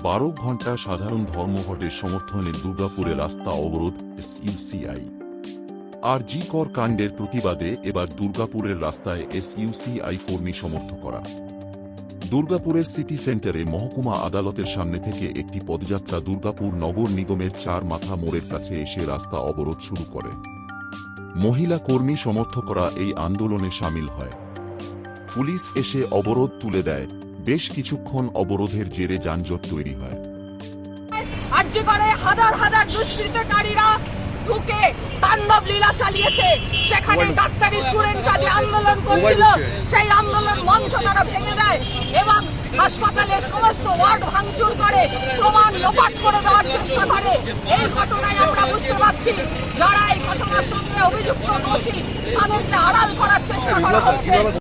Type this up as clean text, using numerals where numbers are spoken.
12 ঘণ্টা সাধারণ ধর্মঘটের সমর্থনে দুর্গাপুরে রাস্তা অবরোধ এসইউসিআই। আরজি কর কাণ্ডের প্রতিবাদে এবার দুর্গাপুরের রাস্তায় এসইউসিআই কর্মী সমর্থন করা। দুর্গাপুরের সিটি সেন্টারে মহকুমা আদালতের সামনে থেকে একটি পদযাত্রা দুর্গাপুর নগর নিগমের 4 মাথা মোড়ের কাছে এসে রাস্তা অবরোধ শুরু করে। মহিলা কর্মী সমর্থকরা এই আন্দোলনে সামিল হয়। পুলিশ এসে অবরোধ তুলে দেয়। বেশ কিছুক্ষণ অবরোধের জেরে যানজট তৈরি হয়। আরজি করে হাজার হাজার দুষ্কৃতকারীরা ঢুকে তাণ্ডব লীলা চালিয়েছে। সেখানে ডাক্তারি স্টুডেন্টরা যে আন্দোলন করছিল সেই আন্দোলন মঞ্চ তারা ভেঙে দেয় এবং হাসপাতালের সমস্ত ওয়ার্ড ভাঙচুর করে, প্রমাণ লোপাট করে দেওয়ার চেষ্টা করে। এই ঘটনায় আমরা বুঝতে পারছি যারা এই ঘটনার সঙ্গে অভিযুক্ত দোষী তাদেরকে আড়াল করার চেষ্টা করা হচ্ছে।